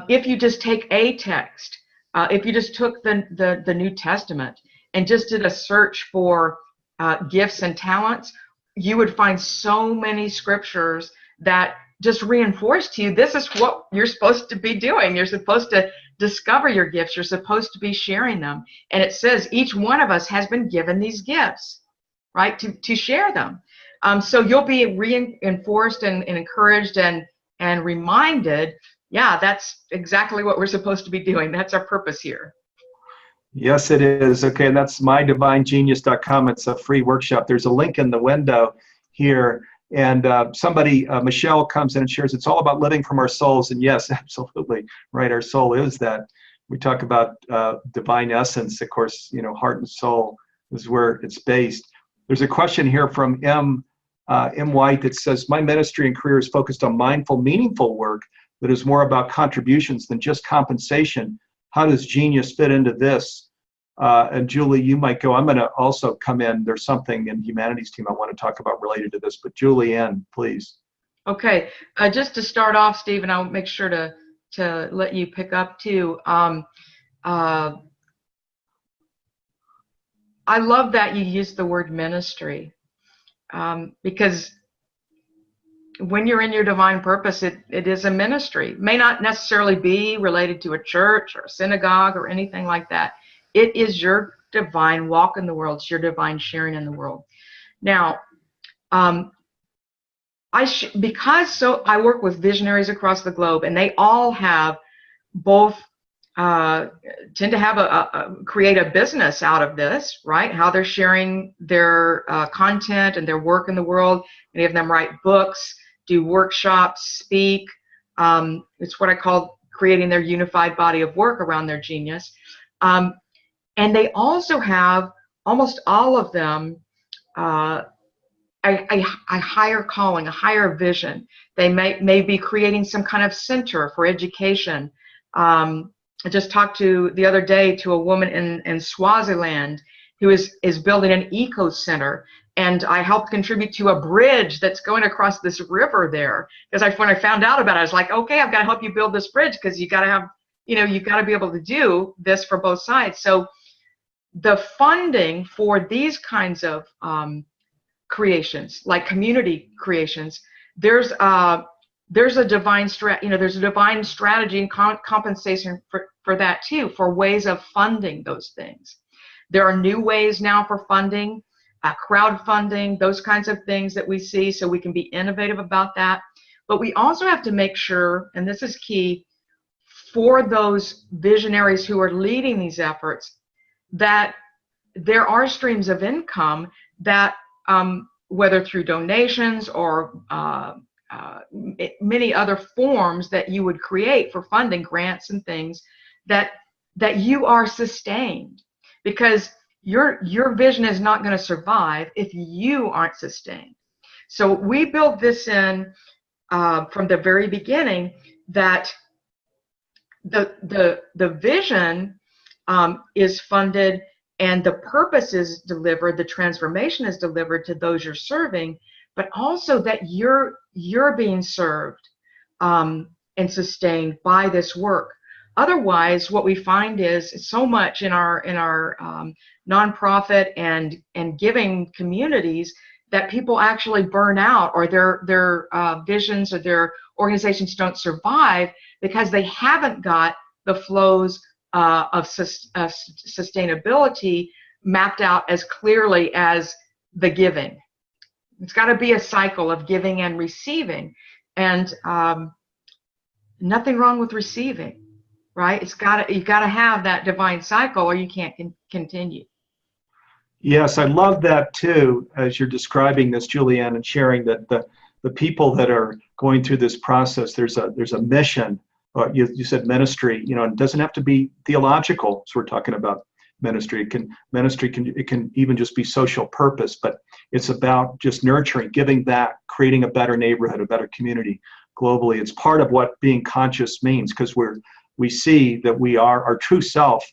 if you just take a text, if you just took the New Testament and just did a search for gifts and talents, you would find so many scriptures that just reinforce to you, this is what you're supposed to be doing. You're supposed to discover your gifts. You're supposed to be sharing them. And it says each one of us has been given these gifts, right, to share them. So you'll be reinforced and encouraged and reminded, yeah, that's exactly what we're supposed to be doing. That's our purpose here. Yes, it is. Okay, and that's mydivinegenius.com. It's a free workshop. There's a link in the window here. And somebody, Michelle, comes in and shares, it's all about living from our souls. And yes, absolutely right. Our soul is that. We talk about divine essence. Of course, you know, heart and soul is where it's based. There's a question here from M. White that says, my ministry and career is focused on mindful, meaningful work that is more about contributions than just compensation. How does genius fit into this? And Julie, you might go. I'm going to also come in. There's something in humanities team I want to talk about related to this, but Julianne, please. Okay, just to start off, Steve, and I'll make sure to let you pick up too. I love that you use the word ministry, because when you're in your divine purpose, it is a ministry. It may not necessarily be related to a church or a synagogue or anything like that. It is your divine walk in the world. It's your divine sharing in the world. Now, because I work with visionaries across the globe, and they all have both tend to have create a business out of this, right? How they're sharing their content and their work in the world. Many of them write books, do workshops, speak. It's what I call creating their unified body of work around their genius. And they also have, almost all of them, a higher calling, a higher vision. They may be creating some kind of center for education. I just talked to the other day to a woman in Swaziland who is building an eco center, and I helped contribute to a bridge that's going across this river there. Because when I found out about it, I was like, okay, I've got to help you build this bridge, because you got to have, you know, you've got to be able to do this for both sides. So the funding for these kinds of creations, like community creations, there's a divine there's a divine strategy and compensation for that too, for ways of funding those things. There are new ways now for funding, crowdfunding, those kinds of things that we see, so we can be innovative about that. But we also have to make sure, and this is key, for those visionaries who are leading these efforts, that there are streams of income that, whether through donations or many other forms that you would create for funding, grants and things, that you are sustained, because your vision is not going to survive if you aren't sustained. So we built this in from the very beginning, that the vision is funded and the purpose is delivered, the transformation is delivered to those you're serving, but also that you're being served and sustained by this work. otherwise, what we find is so much in our nonprofit and giving communities that people actually burn out, or their visions or their organizations don't survive because they haven't got the flows of sustainability mapped out as clearly as the giving. It's got to be a cycle of giving and receiving, and nothing wrong with receiving, right? You've got to have that divine cycle, or you can't continue. Yes, I love that too, as you're describing this, Julianne, and sharing that the people that are going through this process, there's a mission. You said ministry, it doesn't have to be theological. So we're talking about ministry. It can even just be social purpose, but it's about just nurturing, giving back, creating a better neighborhood, a better community globally. It's part of what being conscious means, because we see that our true self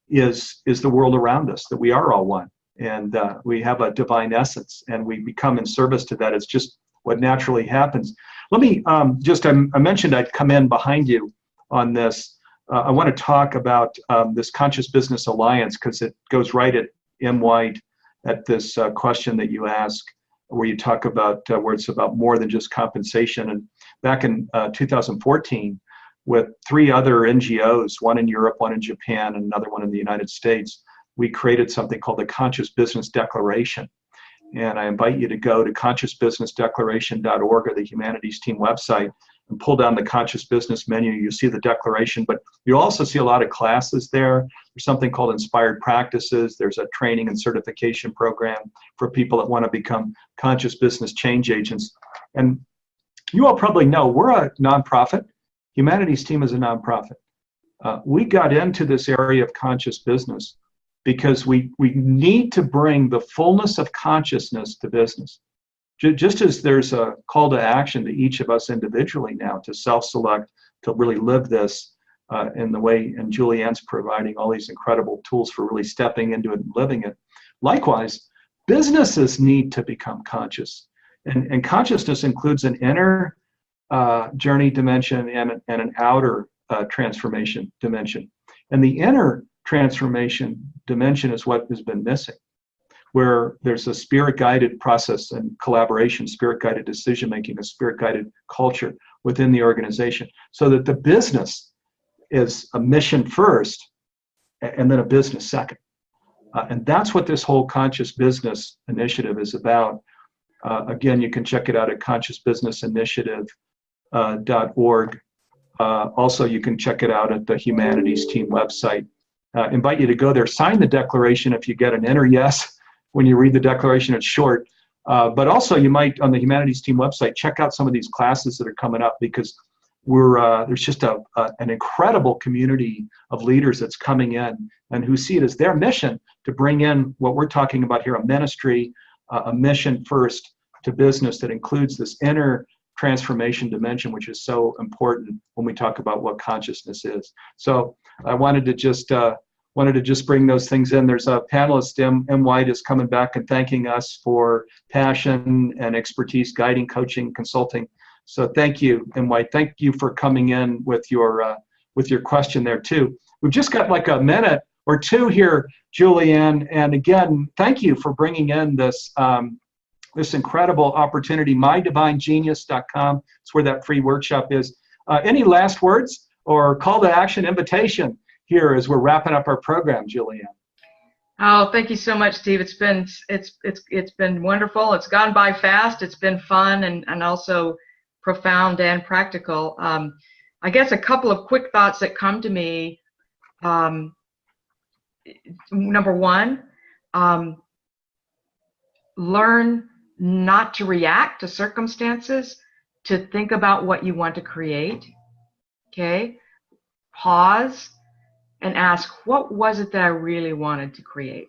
is the world around us, that we are all one. And we have a divine essence, and we become in service to that. It's just what naturally happens. Let me I mentioned I'd come in behind you on this. I want to talk about this Conscious Business Alliance, because it goes right at White at this question that you ask, where you talk about where it's about more than just compensation. And back in 2014, with 3 other NGOs, one in Europe, one in Japan, and another one in the United States, we created something called the Conscious Business Declaration. And I invite you to go to consciousbusinessdeclaration.org, or the Humanities Team website, and pull down the Conscious Business menu. You'll see the declaration, but you'll also see a lot of classes there. There's something called Inspired Practices. There's a training and certification program for people that want to become conscious business change agents. And you all probably know we're a nonprofit. Humanities Team is a nonprofit. We got into this area of conscious business because we need to bring the fullness of consciousness to business. Just as there's a call to action to each of us individually now to self-select, to really live this in the way, and Julianne's providing all these incredible tools for really stepping into it and living it. Likewise, businesses need to become conscious. And consciousness includes an inner journey dimension and an outer transformation dimension. And the inner transformation dimension is what has been missing, where there's a spirit-guided process and collaboration, spirit-guided decision-making, a spirit-guided culture within the organization, so that the business is a mission first and then a business second. And that's what this whole Conscious Business Initiative is about. Again, you can check it out at consciousbusinessinitiative.org. Also, you can check it out at the Humanities Team website. Invite you to go there, sign the declaration if you get an inner yes. When you read the declaration, it's short. But also, you might, on the Humanities Team website, check out some of these classes that are coming up, because there's just an incredible community of leaders that's coming in and who see it as their mission to bring in what we're talking about here, a ministry, a mission first to business that includes this inner transformation dimension, which is so important when we talk about what consciousness is. So I wanted to just bring those things in. There's a panelist, M. White, is coming back and thanking us for passion and expertise, guiding, coaching, consulting. So thank you, M. White. Thank you for coming in with your question there too. We've just got like a minute or two here, Julianne. And again, thank you for bringing in this this incredible opportunity. mydivinegenius.com. It's where that free workshop is. Any last words or call to action, invitation here as we're wrapping up our program, Julianne? Oh, thank you so much, Steve. It's been wonderful. It's gone by fast. It's been fun and also profound and practical. I guess a couple of quick thoughts that come to me. Number one, learn not to react to circumstances, to think about what you want to create. Okay? Pause and ask, what was it that I really wanted to create?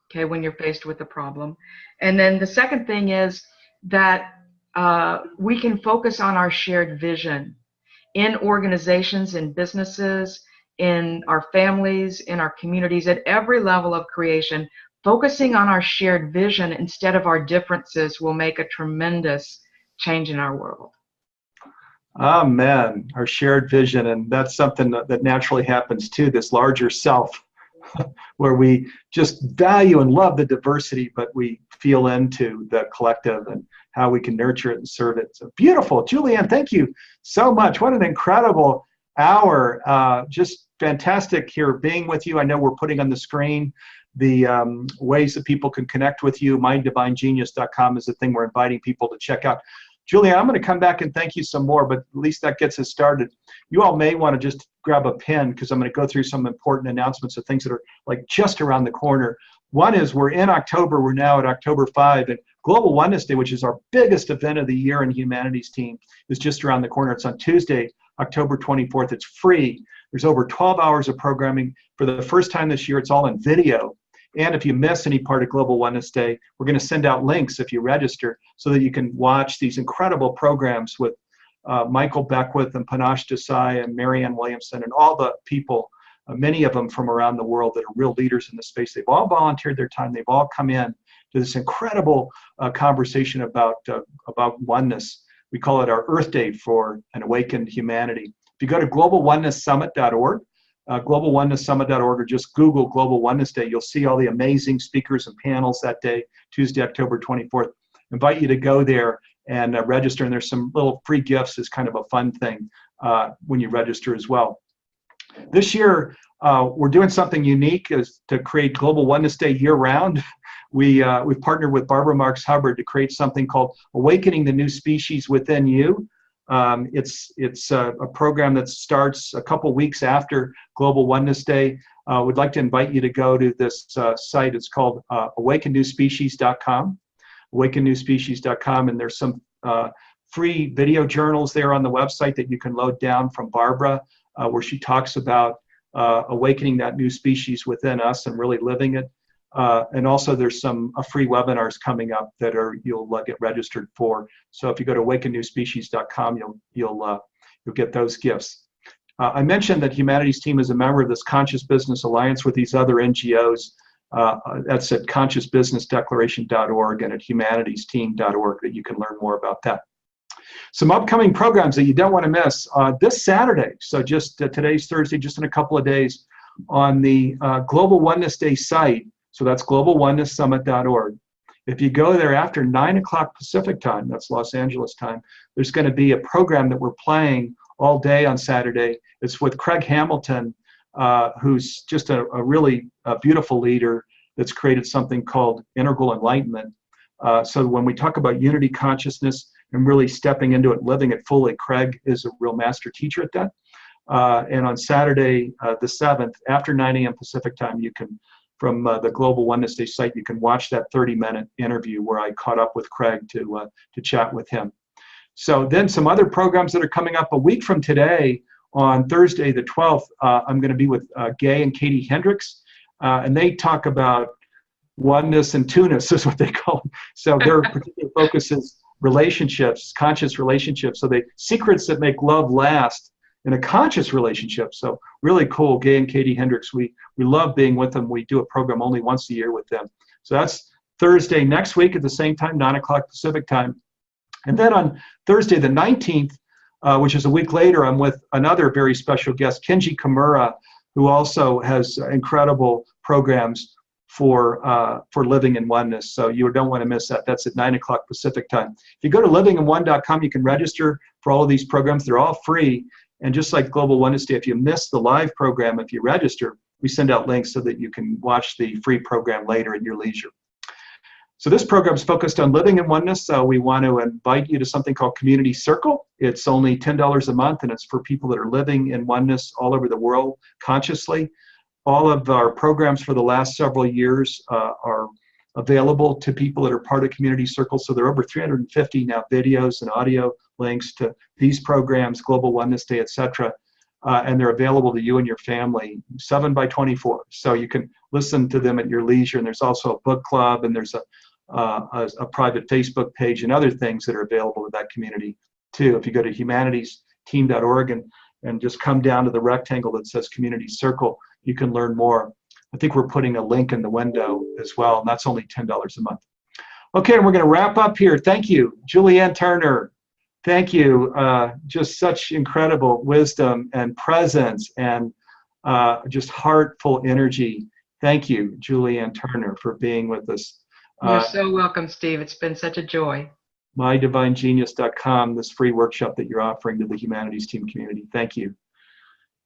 Okay, when you're faced with a problem. And then the second thing is that we can focus on our shared vision in organizations, in businesses, in our families, in our communities, at every level of creation. Focusing on our shared vision instead of our differences will make a tremendous change in our world. Amen. Our shared vision, and that's something that naturally happens too, this larger self, where we just value and love the diversity, but we feel into the collective and how we can nurture it and serve it. So beautiful. Julianne, thank you so much. What an incredible hour. Just fantastic here being with you. I know we're putting on the screen the ways that people can connect with you. MyDivineGenius.com is the thing we're inviting people to check out. Julianne, I'm going to come back and thank you some more, but at least that gets us started. You all may want to just grab a pen because I'm going to go through some important announcements of things that are like just around the corner. One is we're in October. We're now at October 5, and Global Oneness Day, which is our biggest event of the year in Humanities Team, is just around the corner. It's on Tuesday, October 24th. It's free. There's over 12 hours of programming. For the first time this year, it's all in video. And if you miss any part of Global Oneness Day, we're going to send out links if you register so that you can watch these incredible programs with Michael Beckwith and Panache Desai and Marianne Williamson and all the people, many of them from around the world that are real leaders in the space. They've all volunteered their time. They've all come in to this incredible conversation about oneness. We call it our Earth Day for an awakened humanity. If you go to globalonenesssummit.org, globalonenesssummit.org, or just Google Global Oneness Day, you'll see all the amazing speakers and panels that day, Tuesday, October 24th. Invite you to go there and register, and there's some little free gifts as kind of a fun thing when you register as well. This year, we're doing something unique is to create Global Oneness Day year-round. We've partnered with Barbara Marx Hubbard to create something called Awakening the New Species Within You. It's a program that starts a couple weeks after Global Oneness Day. We'd like to invite you to go to this site. It's called awakennewspecies.com, awakennewspecies.com, and there's some free video journals there on the website that you can load down from Barbara, where she talks about awakening that new species within us and really living it. And also there's some free webinars coming up that you'll get registered for. So if you go to awakennewspecies.com, you'll get those gifts. I mentioned that Humanities Team is a member of this Conscious Business Alliance with these other NGOs. That's at consciousbizDeclaration.org and at humanitiesteam.org that you can learn more about that. Some upcoming programs that you don't want to miss. This Saturday, so just today's Thursday, just in a couple of days, on the Global Oneness Day site, so that's globalonenesssummit.org. If you go there after 9 o'clock Pacific time, that's Los Angeles time, there's going to be a program that we're playing all day on Saturday. It's with Craig Hamilton, who's just a really beautiful leader that's created something called Integral Enlightenment. So when we talk about unity consciousness and really stepping into it, living it fully, Craig is a real master teacher at that. And on Saturday, the 7th, after 9 a.m. Pacific time, you can, from the Global Oneness Day site, you can watch that 30-minute interview where I caught up with Craig to chat with him. So then some other programs that are coming up a week from today, on Thursday the 12th, I'm going to be with Gay and Katie Hendricks, and they talk about oneness and two-ness is what they call it. So their particular focus is relationships, conscious relationships. So the secrets that make love last in a conscious relationship. So really cool. Gay and Katie Hendricks, we love being with them. We do a program only once a year with them. So that's Thursday next week at the same time, 9 o'clock Pacific time. And then on Thursday the 19th, which is a week later, I'm with another very special guest, Kenji Kimura, who also has incredible programs for living in oneness. So you don't want to miss that. That's at 9 o'clock Pacific time. If you go to livinginone.com, you can register for all of these programs. They're all free. And just like Global Oneness Day, if you miss the live program, if you register, we send out links so that you can watch the free program later at your leisure. So this program is focused on living in oneness. So we want to invite you to something called Community Circle. It's only $10 a month, and it's for people that are living in oneness all over the world consciously. All of our programs for the last several years are available to people that are part of Community Circle. So there are over 350 now videos and audio links to these programs, Global Oneness Day, etc. And they're available to you and your family 7x24. So you can listen to them at your leisure. And there's also a book club, and there's a private Facebook page and other things that are available to that community too. If you go to humanitiesteam.org and just come down to the rectangle that says Community Circle, you can learn more. I think we're putting a link in the window as well, and that's only $10 a month. Okay, and we're going to wrap up here. Thank you, Julianne Turner, Thank you. Just such incredible wisdom and presence and just heartful energy. Thank you, Julianne Turner, for being with us. You're so welcome, Steve. It's been such a joy. MyDivineGenius.com, this free workshop that you're offering to the Humanities Team community. Thank you.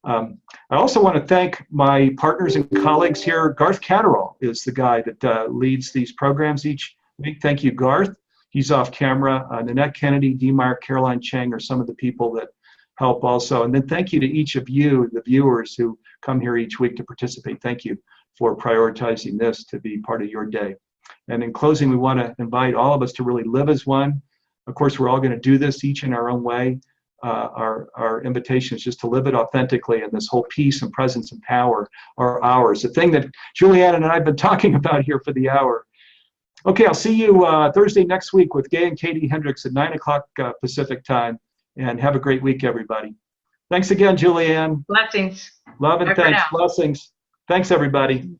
I also want to thank my partners and colleagues here. Garth Catterall is the guy that leads these programs each week. Thank you, Garth. He's off camera. Nanette Kennedy, Dee Meyer, Caroline Chang are some of the people that help also. And then thank you to each of you, the viewers who come here each week to participate. Thank you for prioritizing this to be part of your day. And in closing, we want to invite all of us to really live as one. Of course, we're all going to do this each in our own way. Our invitation is just to live it authentically, and this whole peace and presence and power are ours. The thing that Julianne and I have been talking about here for the hour. Okay, I'll see you Thursday next week with Gay and Katie Hendricks at 9 o'clock Pacific time. And have a great week, everybody. Thanks again, Julianne. Blessings. Love and thanks. Blessings. Thanks, everybody.